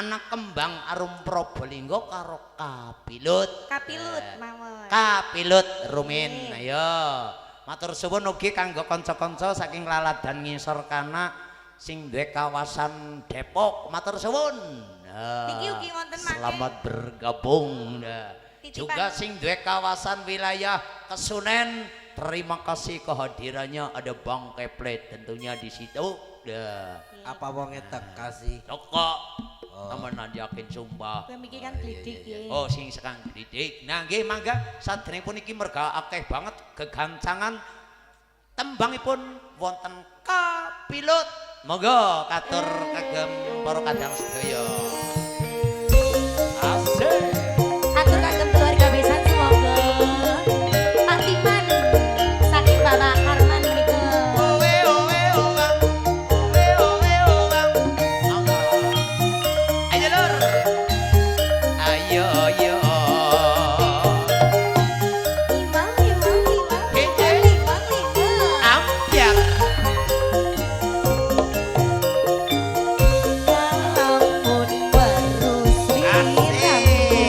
anak kembang arum Probolinggo karo kapilut. Kapilut mawon. Kapilut rumin. Ayo. Matur suwun ugi kanggo kanca-kanca saking Laladan Ngisor Kana sing duwe kawasan Depok. Matur suwun. Niki ugi wonten mangke. Selamat bergabung. Juga sing duwe kawasan wilayah Kesunen, terima kasih kehadirannya ada Bang Keplet tentunya di situ. Apa wong etek kasih? Cokok. Temenan yakin sumpah. Kowe miki kan glidik nggih. Oh sing sekang glidik. Nah nggih mangga saderengipun iki merga akeh banget gegancangan tembangipun wonten kapilut. Monggo katur kagem para kadang sedaya. Asik. Atur kagem keluarga besan semoga Patiman saking Bapak Harman niku. Ayo lur. Ayo yo. Ampiak.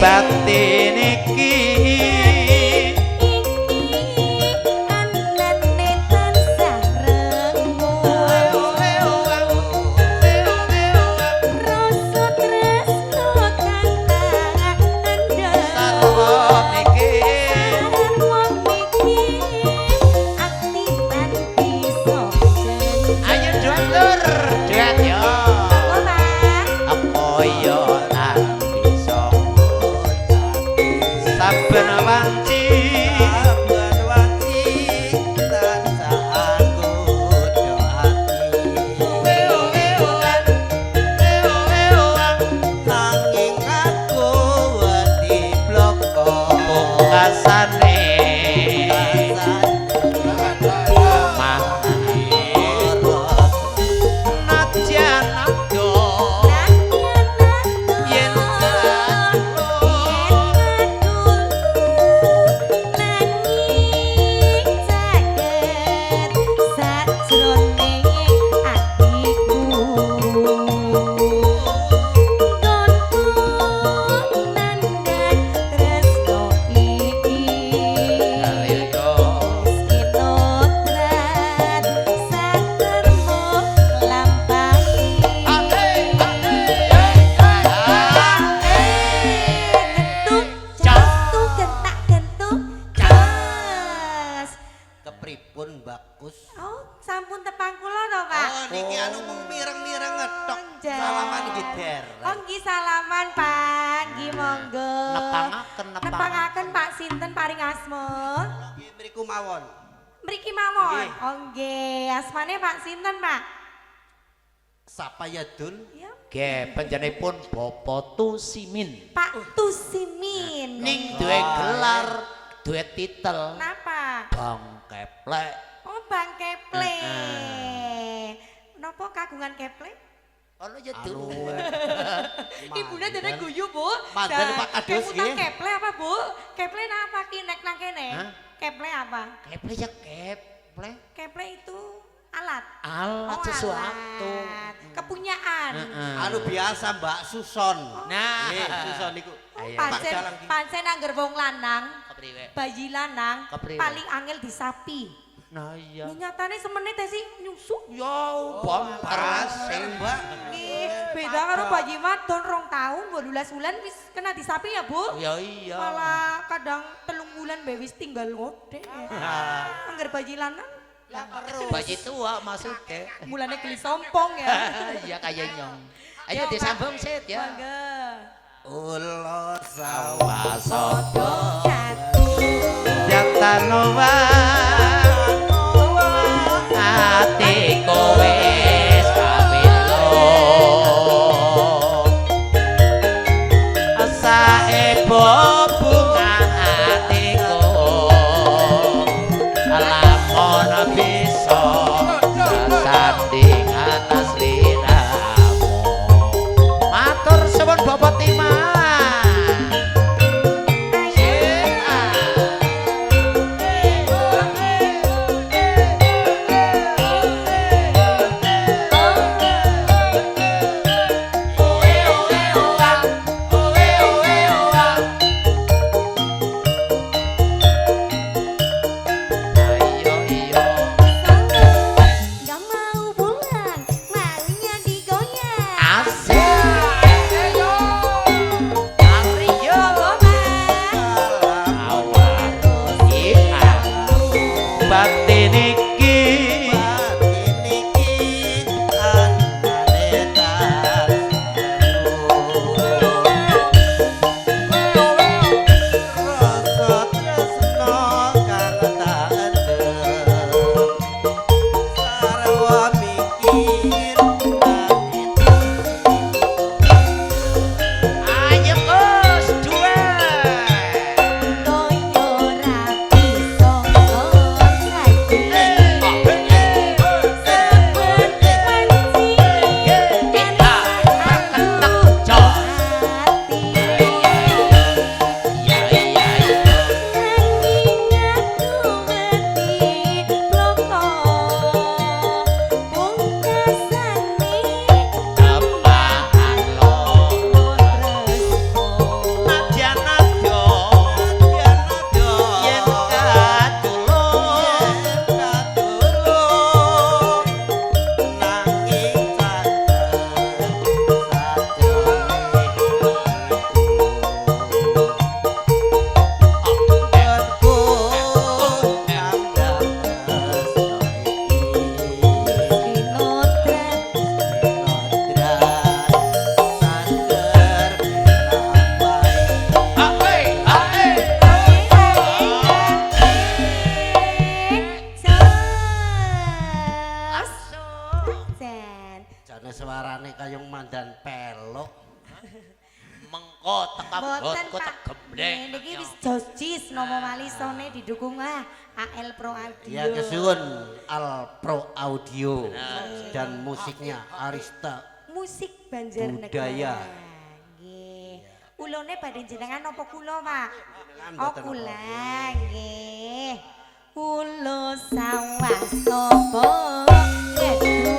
Batin iki nepangaken Pak sinten paring asma? Mriku mawon. Mriki mawon. Oh nggih, asmane Pak sinten, Pak? Sapa ya Dul? Iya. Nggih, panjenenganipun Bapak Tusimin. Pak Tusimin. Ning duwe gelar, duwe titel. Napa? Bang Keplek. Oh, Bang Keplek. Napa kagungan Keplek? Ono ya dulu. Ibune dene guyu, Bu. Mandan Pak Kadus nggih. Keplek apa, Bu? Keplek napa ki nek nang kene? Hah? Keplek apa? Keplek ya keplek. Keplek itu alat. Alat sesuatu. Alat. Kepunyaan. Anu biasa Mbak Suson. Nah, Nggih, Suson niku. Pancen Dalang ki. pancen angger wong lanang, kepriwe? bayi lanang Kepriwe? paling angel disapi. Nah iya. Ini nyatane semenit sih nyusuk. Ya, bang Parasing, Mbak. Nggih, beda karo bayi wadon 2 tahun 12 bulan wis kena disapi ya, Bu. Ya iya. Malah kadang 3 bulan be wis tinggal ngode. Angger bayi lanang Bayi tua maksudnya. mulane geli sompong ya. Iya kayak nyong. Ayo disambung set ya. Mangga. Ulo sawah Wasodo Jatuh. Jatanova Hatiku wis kapilo Saebo bunga hatiku Lamun bisa sanding atas liramu Matur suwun Bapak Timah Asik. Ayo. Ayo. Awak iya. Batin iki ayo Gus dua. Jane suarane kayong mandan pelok. Mengko tekap Boten botku Pak. tegembleng. Niki wis jojis nomo malisone didukung lah AL Pro Audio. Ya kesuwun Al Pro Audio dan musiknya Arista Musik Banjarnegara. Budaya. Nggih. Ulone badhe jenengan napa kula, Pak? Jenengan Oh, mboten kula nggih. Ulo sawah sapa ngedu.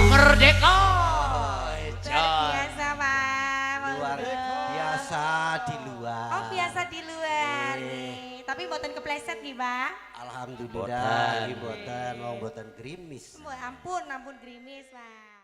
Merdeka. Biasa, Pak. luar biasa di luar. Oh, biasa di luar nih. Tapi mboten kepleset nih, Pak. Alhamdulillah, Boten. iki boten, wong boten grimis. Ampun, ampun gerimis, Pak.